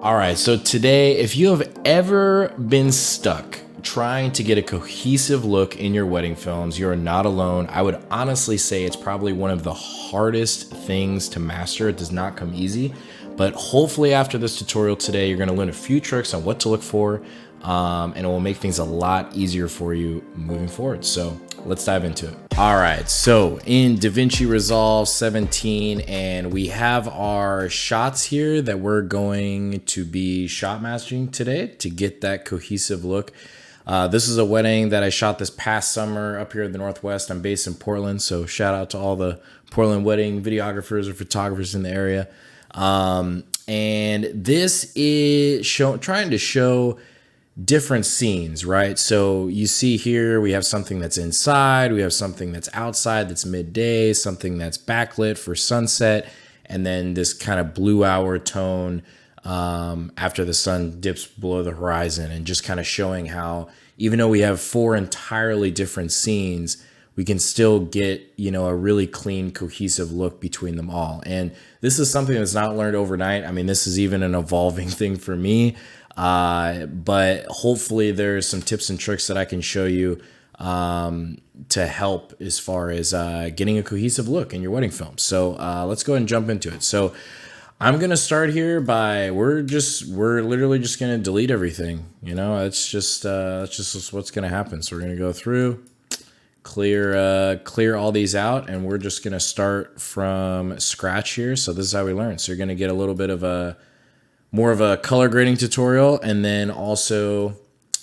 All right, so today, if you have ever been stuck trying to get a cohesive look in your wedding films, you're not alone. I would honestly say it's probably one of the hardest things to master. It does not come easy, but hopefully after this tutorial today, you're gonna learn a few tricks on what to look for, and it will make things a lot easier for you moving forward. So let's dive into it. All right, so in Davinci Resolve 17, and we have our shots here that we're going to be shot mastering today to get that cohesive look. This is a wedding that I shot this past summer up here in the Northwest. I'm based in Portland, so shout out to all the Portland wedding videographers or photographers in the area. And this is trying to show different scenes, right? So you see here, we have something that's inside, we have something that's outside, that's midday, something that's backlit for sunset, and then this kind of blue hour tone after the sun dips below the horizon, and just kind of showing how, even though we have four entirely different scenes, we can still get, you know, a really clean, cohesive look between them all. And this is something that's not learned overnight. I mean, this is even an evolving thing for me. But hopefully there's some tips and tricks that I can show you to help as far as getting a cohesive look in your wedding film. So let's go ahead and jump into it. So I'm gonna start here by we're literally just gonna delete everything. You know, that's just what's gonna happen. So we're gonna go through, clear all these out, and we're just gonna start from scratch here. So this is how we learn. So you're gonna get a little bit of more of a color grading tutorial, and then also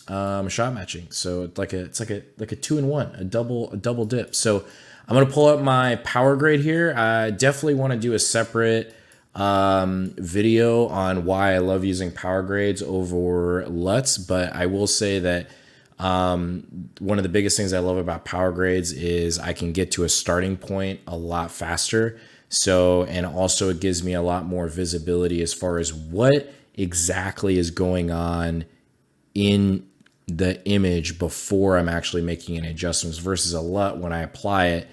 shot matching. So it's like a 2-in-1, a double dip. So I'm gonna pull up my power grade here. I definitely want to do a separate video on why I love using power grades over LUTs, but I will say that one of the biggest things I love about power grades is I can get to a starting point a lot faster. So, and also it gives me a lot more visibility as far as what exactly is going on in the image before I'm actually making any adjustments, versus a LUT. When I apply it,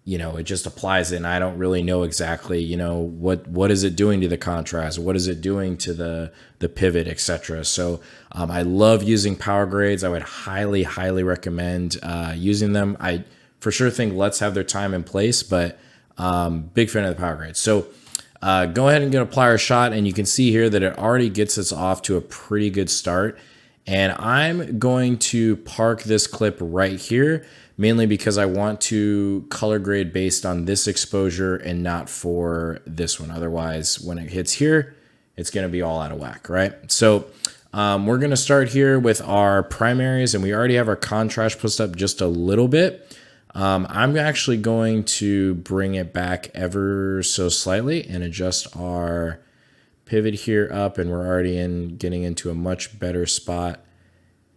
you know, it just applies it and I don't really know exactly, you know, what is it doing to the contrast? What is it doing to the pivot, etc. So I love using power grades. I would highly recommend using them. I for sure think LUTs have their time and place, but big fan of the power grade. So go ahead and apply our shot, and you can see here that it already gets us off to a pretty good start. And I'm going to park this clip right here, mainly because I want to color grade based on this exposure and not for this one. Otherwise, when it hits here, it's going to be all out of whack, right? So we're going to start here with our primaries, and we already have our contrast pushed up just a little bit. I'm actually going to bring it back ever so slightly and adjust our pivot here up, and we're already getting into a much better spot.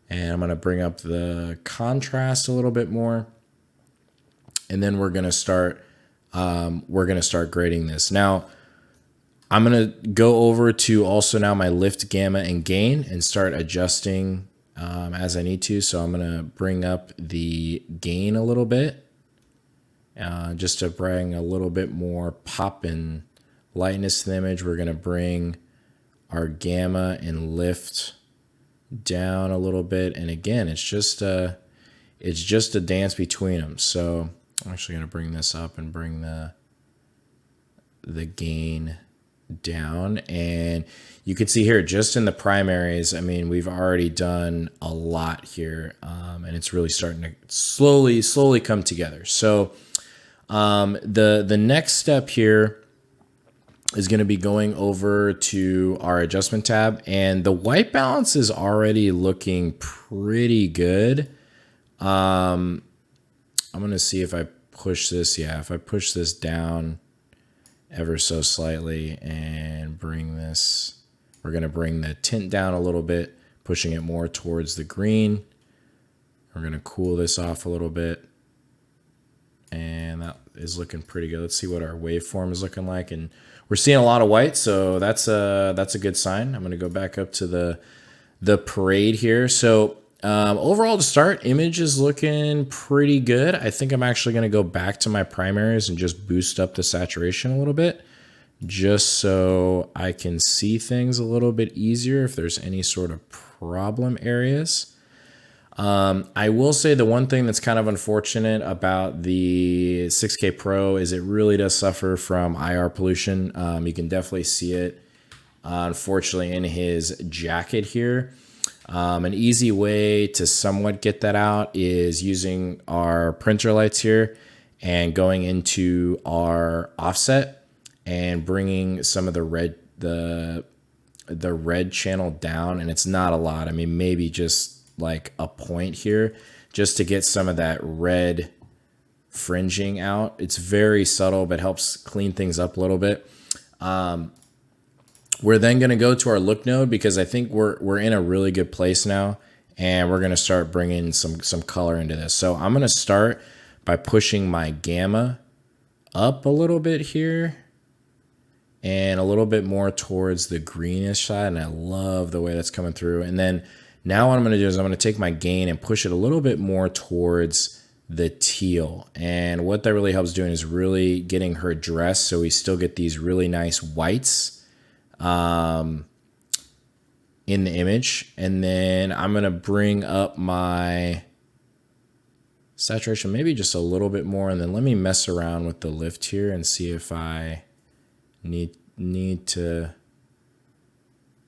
And I'm going to bring up the contrast a little bit more, and then we're going to start grading this. Now I'm going to go over to also now my lift, gamma, and gain, and start adjusting as I need to. So I'm going to bring up the gain a little bit, just to bring a little bit more pop and lightness to the image. We're going to bring our gamma and lift down a little bit. And again, it's just a dance between them. So I'm actually going to bring this up and bring the gain down, and you can see here just in the primaries, I mean, we've already done a lot here, and it's really starting to slowly come together. So the next step here is going to be going over to our adjustment tab, and the white balance is already looking pretty good. I'm going to see if I push this. Yeah, if I push this down ever so slightly and bring this, we're going to bring the tint down a little bit, pushing it more towards the green. We're going to cool this off a little bit, and that is looking pretty good. Let's see what our waveform is looking like, and we're seeing a lot of white, so that's a good sign. I'm going to go back up to the parade here. So overall to start, image is looking pretty good. I think I'm actually going to go back to my primaries and just boost up the saturation a little bit, just so I can see things a little bit easier if there's any sort of problem areas. I will say the one thing that's kind of unfortunate about the 6K Pro is it really does suffer from IR pollution. You can definitely see it, unfortunately, in his jacket here. An easy way to somewhat get that out is using our printer lights here and going into our offset and bringing some of the red channel down. And it's not a lot. I mean, maybe just like a point here just to get some of that red fringing out. It's very subtle, but helps clean things up a little bit. We're then going to go to our look node because I think we're in a really good place now, and we're going to start bringing some color into this. So I'm going to start by pushing my gamma up a little bit here and a little bit more towards the greenish side. And I love the way that's coming through. And then now what I'm going to do is I'm going to take my gain and push it a little bit more towards the teal. And what that really helps doing is really getting her dress so we still get these really nice whites in the image. And then I'm going to bring up my saturation maybe just a little bit more. And then let me mess around with the lift here and see if I need to...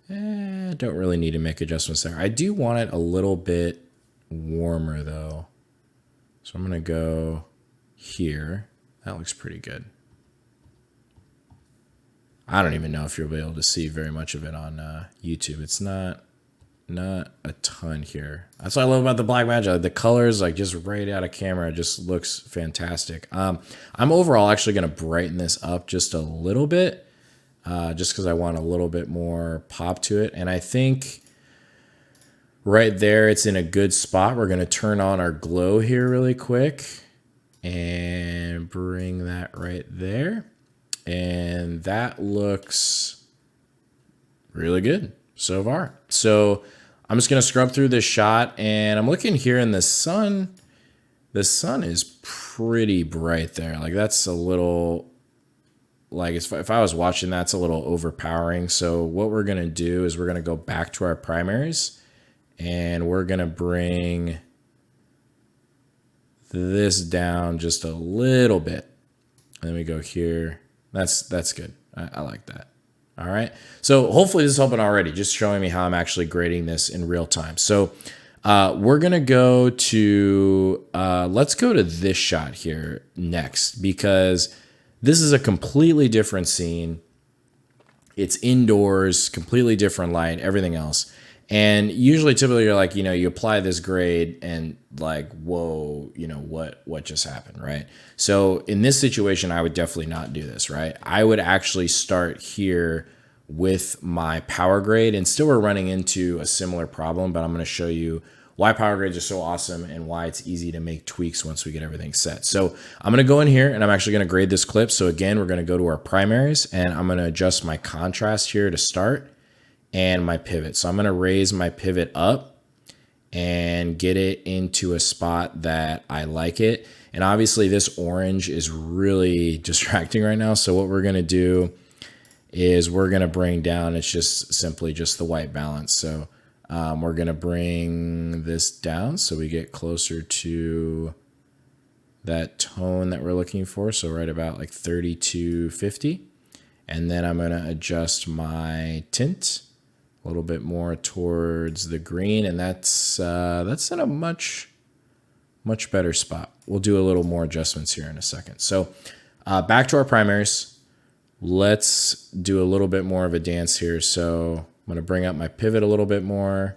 don't really need to make adjustments there. I do want it a little bit warmer though. So I'm going to go here. That looks pretty good. I don't even know if you'll be able to see very much of it on YouTube. It's not a ton here. That's what I love about the Blackmagic. The colors, like just right out of camera, just looks fantastic. I'm overall actually going to brighten this up just a little bit. Just because I want a little bit more pop to it. And I think right there, it's in a good spot. We're going to turn on our glow here really quick and bring that right there. And that looks really good so far. So I'm just going to scrub through this shot, and I'm looking here in the sun. The sun is pretty bright there. Like that's a little... like if I was watching, that's a little overpowering. So what we're going to do is we're going to go back to our primaries and we're going to bring this down just a little bit. And then we go here. That's good. I like that. All right. So hopefully this is helping already, just showing me how I'm actually grading this in real time. So we're going to go to, let's go to this shot here next, because this is a completely different scene. It's indoors, completely different light, everything else. And usually, typically, you're like, you apply this grade and like, whoa, what just happened, right? So in this situation, I would definitely not do this, right? I would actually start here with my power grade, and still we're running into a similar problem, but I'm going to show you why power grades are so awesome and why it's easy to make tweaks once we get everything set. So I'm going to go in here and I'm actually going to grade this clip. So again, we're going to go to our primaries and I'm going to adjust my contrast here to start and my pivot. So I'm going to raise my pivot up and get it into a spot that I like it. And obviously this orange is really distracting right now. So what we're going to do is we're going to bring down, it's just simply just the white balance. So we're going to bring this down so we get closer to that tone that we're looking for. So right about like 3250. And then I'm going to adjust my tint a little bit more towards the green. And that's in a much better spot. We'll do a little more adjustments here in a second. So back to our primaries. Let's do a little bit more of a dance here. So I'm going to bring up my pivot a little bit more.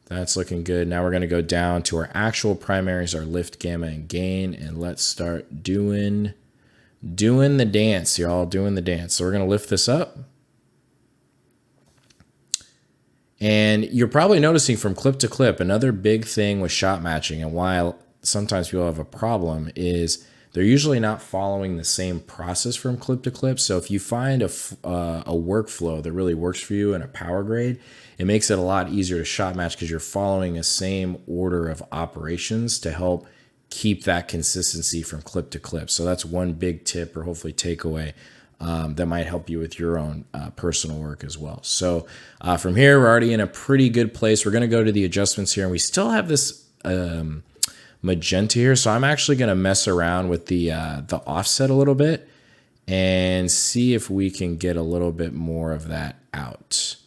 That's looking good. Now we're going to go down to our actual primaries, our lift, gamma, and gain, and let's start doing the dance, y'all, doing the dance. So we're going to lift this up. And you're probably noticing from clip to clip, another big thing with shot matching and why sometimes people have a problem is they're usually not following the same process from clip to clip. So if you find a workflow that really works for you in a power grade, it makes it a lot easier to shot match because you're following the same order of operations to help keep that consistency from clip to clip. So that's one big tip or hopefully takeaway. that might help you with your own personal work as well. So from here, we're already in a pretty good place. We're going to go to the adjustments here, and we still have this magenta here. So I'm actually going to mess around with the offset a little bit and see if we can get a little bit more of that out.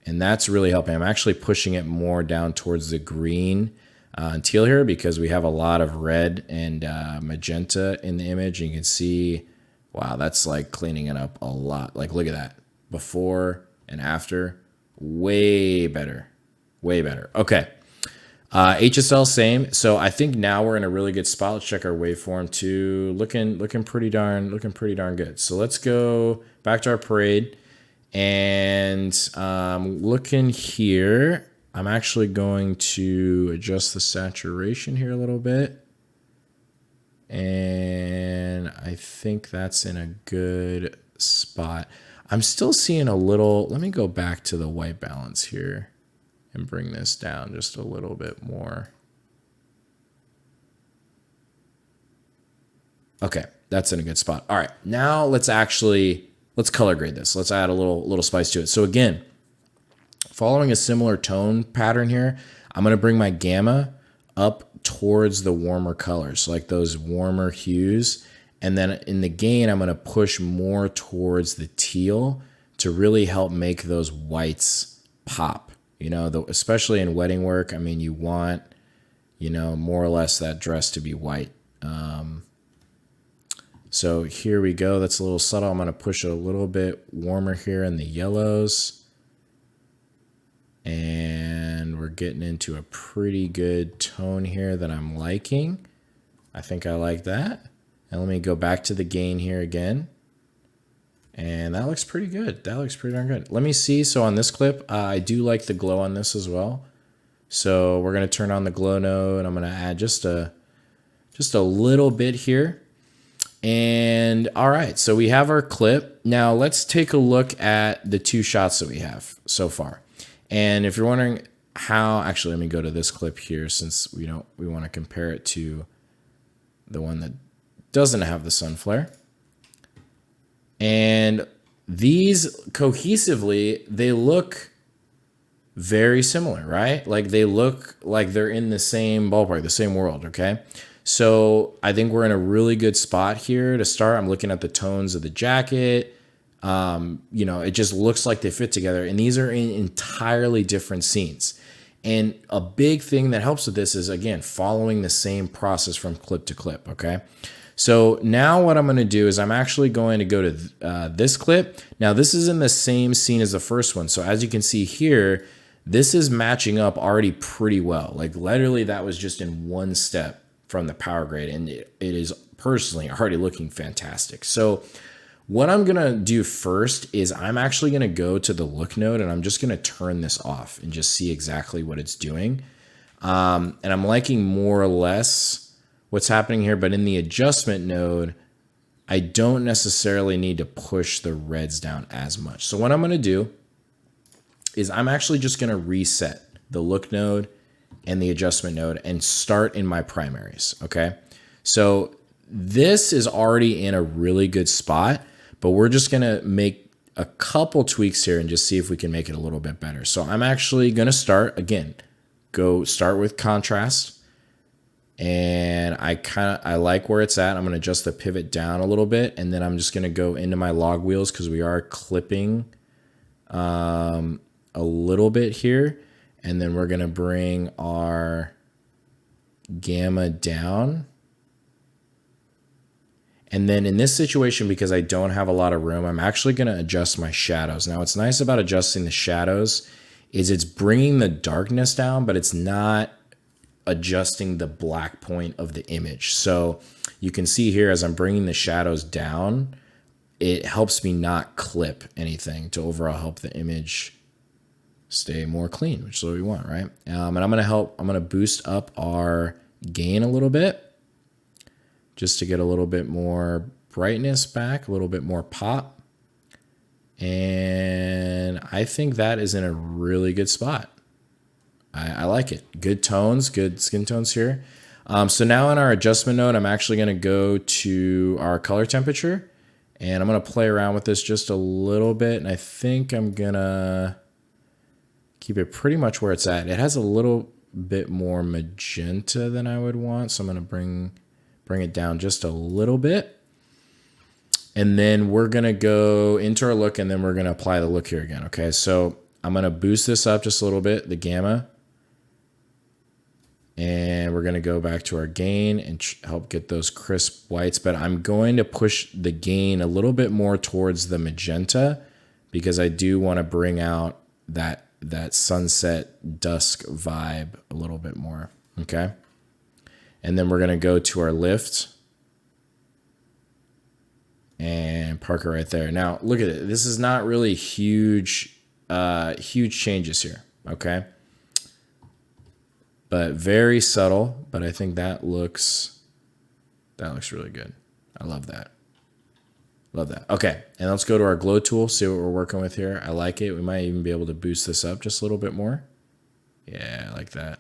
And that's really helping. I'm actually pushing it more down towards the green and teal here because we have a lot of red and magenta in the image. And you can see, wow, that's like cleaning it up a lot. Like, look at that. Before and after, way better, way better. Okay. HSL, same. So I think now we're in a really good spot. Let's check our waveform too. Looking pretty darn good. So let's go back to our parade. And looking here, I'm actually going to adjust the saturation here a little bit. And I think that's in a good spot. I'm still seeing a little, let me go back to the white balance here and bring this down just a little bit more. Okay, that's in a good spot. All right, now let's color grade this. Let's add a little spice to it. So again, following a similar tone pattern here, I'm gonna bring my gamma up towards the warmer colors, like those warmer hues. And then in the gain, I'm gonna push more towards the teal to really help make those whites pop. You know, especially in wedding work, I mean, you want, you know, more or less that dress to be white. So here we go. That's a little subtle. I'm going to push it a little bit warmer here in the yellows. And we're getting into a pretty good tone here that I'm liking. I think I like that. And let me go back to the gain here again. And that looks pretty good. That looks pretty darn good. Let me see. So on this clip, I do like the glow on this as well. So we're going to turn on the glow node. I'm going to add just a little bit here. And all right, so we have our clip. Now let's take a look at the two shots that we have so far. And if you're wondering how, actually, let me go to this clip here since we want to compare it to the one that doesn't have the sun flare. And these cohesively, they look very similar, right? Like they look like they're in the same ballpark, the same world, okay? So I think we're in a really good spot here to start. I'm looking at the tones of the jacket. You know, it just looks like they fit together. And these are in entirely different scenes. And a big thing that helps with this is, again, following the same process from clip to clip, okay? So now what I'm going to do is I'm actually going to go to this clip. Now, this is in the same scene as the first one. So as you can see here, this is matching up already pretty well. Like literally that was just in one step from the power grade, and it is personally already looking fantastic. So what I'm going to do first is I'm actually going to go to the look node and I'm just going to turn this off and just see exactly what it's doing. And I'm liking more or less what's happening here, but in the adjustment node, I don't necessarily need to push the reds down as much. So what I'm going to do is I'm actually just going to reset the look node and the adjustment node and start in my primaries, okay? So this is already in a really good spot, but we're just gonna make a couple tweaks here and just see if we can make it a little bit better. So I'm actually gonna start, again, start with contrast, and I like where it's at. I'm gonna adjust the pivot down a little bit, and then I'm just gonna go into my log wheels because we are clipping a little bit here. And then we're going to bring our gamma down. And then in this situation, because I don't have a lot of room, I'm actually going to adjust my shadows. Now, what's nice about adjusting the shadows is it's bringing the darkness down, but it's not adjusting the black point of the image. So you can see here as I'm bringing the shadows down, it helps me not clip anything to overall help the image stay more clean, which is what we want, right? And I'm gonna boost up our gain a little bit just to get a little bit more brightness back, a little bit more pop. And I think that is in a really good spot. I like it. Good tones, good skin tones here. So now in our adjustment node, I'm actually gonna go to our color temperature And I'm going to play around with this just a little bit. And I think I'm going to keep it pretty much where it's at. It has a little bit more magenta than I would want. So I'm going to bring it down just a little bit. And then we're going to go into our look, and then we're going to apply the look here again. Okay, so I'm going to boost this up just a little bit, the gamma. And we're going to go back to our gain and help get those crisp whites. But I'm going to push the gain a little bit more towards the magenta because I do want to bring out that sunset dusk vibe a little bit more. Okay. And then we're going to go to our lift and park it right there. Now, look at it. This is not really huge changes here. Okay. But very subtle, but I think that looks really good. I love that. Love that. Okay, and let's go to our glow tool, see what we're working with here. I like it. We might even be able to boost this up just a little bit more. Yeah, I like that.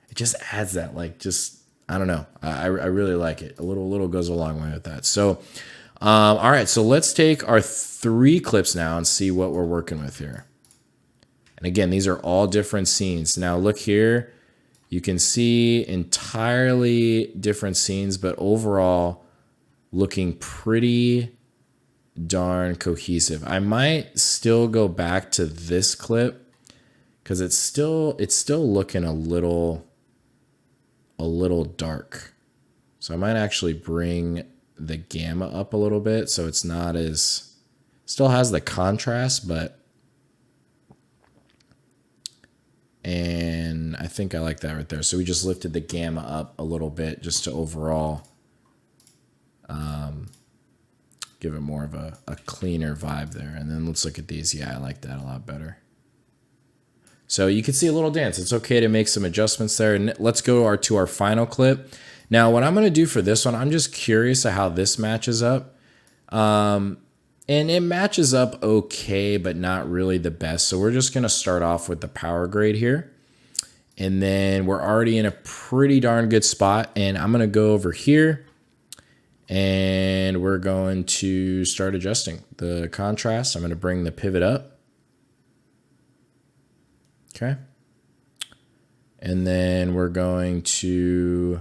It just adds that, like, just, I don't know. I really like it. A little goes a long way with that. So, all right, so let's take our 3 clips now and see what we're working with here. And again, these are all different scenes. Now look here. You can see entirely different scenes, but overall looking pretty darn cohesive. I might still go back to this clip because it's still looking a little dark. So I might actually bring the gamma up a little bit so it's not as, still has the contrast, but and I think I like that right there. So we just lifted the gamma up a little bit just to overall give it more of a cleaner vibe there. And then let's look at these. Yeah, I like that a lot better. So you can see a little dance. It's okay to make some adjustments there. And let's go to our final clip. Now, what I'm going to do for this one, I'm just curious of how this matches up. And it matches up okay, but not really the best. So we're just going to start off with the power grade here. And then we're already in a pretty darn good spot. And I'm going to go over here. And we're going to start adjusting the contrast. I'm going to bring the pivot up. Okay. And then we're going to,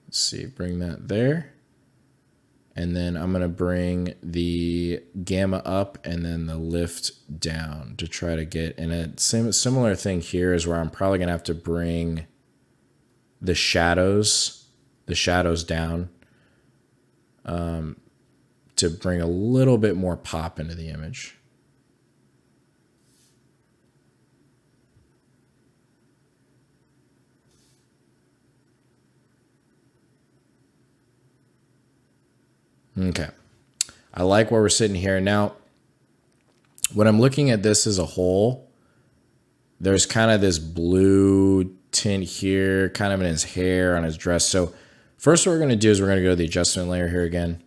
let's see, bring that there. And then I'm going to bring the gamma up and then the lift down to try to get, and a similar thing here is where I'm probably going to have to bring the shadows down to bring a little bit more pop into the image. Okay. I like where we're sitting here. Now, when I'm looking at this as a whole, there's kind of this blue tint here, kind of in his hair, on his dress. So first what we're going to do is we're going to go to the adjustment layer here again.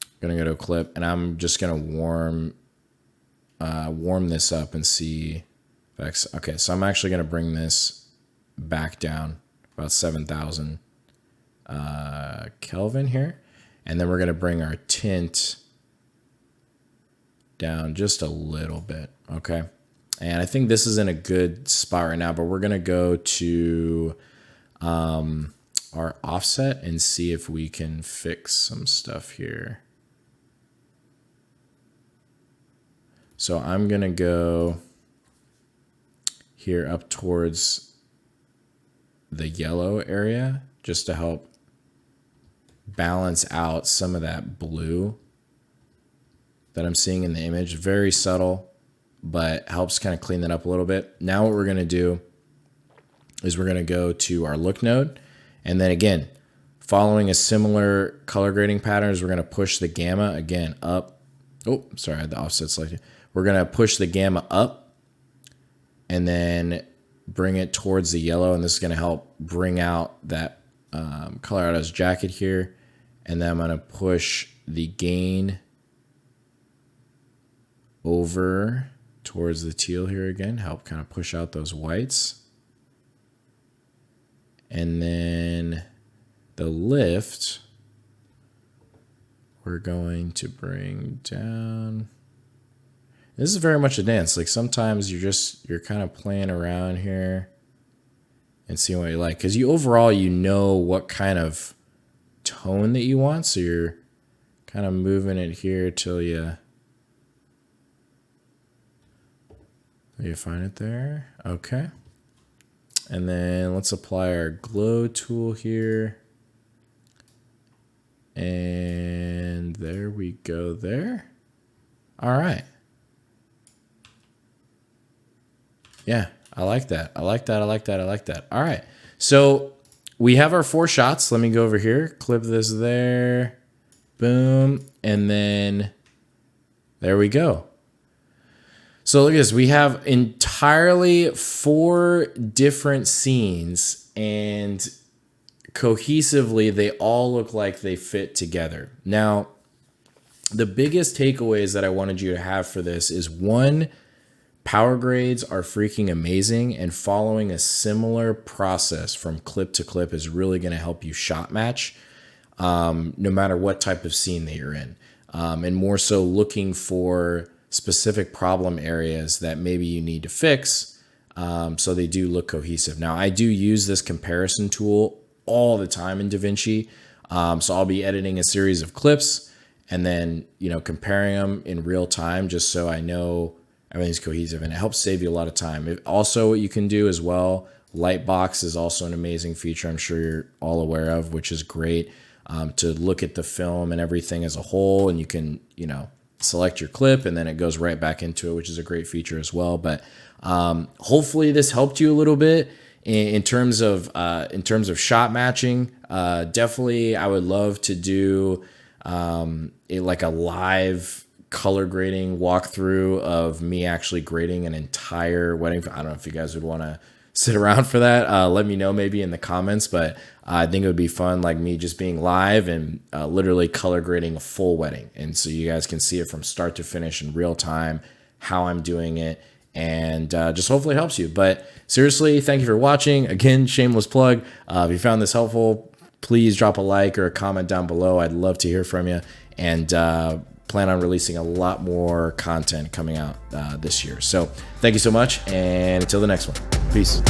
I'm going to go to a clip, and I'm just going to warm this up and see effects. Okay, so I'm actually going to bring this back down about 7,000 Kelvin here. And then we're going to bring our tint down just a little bit, okay? And I think this is in a good spot right now, but we're going to go to our offset and see if we can fix some stuff here. So I'm going to go here up towards the yellow area just to help balance out some of that blue that I'm seeing in the image. Very subtle, but helps kind of clean that up a little bit. Now what we're going to do is we're going to go to our look node. And then again, following a similar color grading patterns, we're going to push the gamma again up. Oh, sorry, I had the offset selected. We're going to push the gamma up and then bring it towards the yellow. And this is going to help bring out that color out of his jacket here. And then I'm going to push the gain over towards the teal here again, help kind of push out those whites. And then the lift, we're going to bring down. This is very much a dance. Like sometimes you're kind of playing around here and seeing what you like. Because overall, you know what kind of tone that you want. So you're kind of moving it here till you find it there. Okay. And then let's apply our glow tool here. And there we go there. All right. Yeah, I like that. I like that. I like that. I like that. All right. So we have our 4 shots. Let me go over here. Clip this there. Boom. And then there we go. So look at this. We have entirely 4 different scenes, and cohesively, they all look like they fit together. Now, the biggest takeaways that I wanted you to have for this is 1, power grades are freaking amazing, and following a similar process from clip to clip is really going to help you shot match no matter what type of scene that you're in. And more so looking for specific problem areas that maybe you need to fix so they do look cohesive. Now, I do use this comparison tool all the time in Davinci. So I'll be editing a series of clips and then, comparing them in real time just so I know everything's cohesive, and it helps save you a lot of time. Also, what you can do as well, Lightbox is also an amazing feature I'm sure you're all aware of, which is great to look at the film and everything as a whole, and you can, select your clip and then it goes right back into it, which is a great feature as well. But hopefully this helped you a little bit in terms of shot matching. Definitely, I would love to do like a live color grading walkthrough of me actually grading an entire wedding. I don't know if you guys would want to sit around for that. Let me know maybe in the comments, but I think it would be fun, like me just being live and literally color grading a full wedding. And so you guys can see it from start to finish in real time, how I'm doing it, and just hopefully helps you. But seriously, thank you for watching. Again, shameless plug. If you found this helpful, please drop a like or a comment down below. I'd love to hear from you. And plan on releasing a lot more content coming out this year. So thank you so much, and until the next one, peace.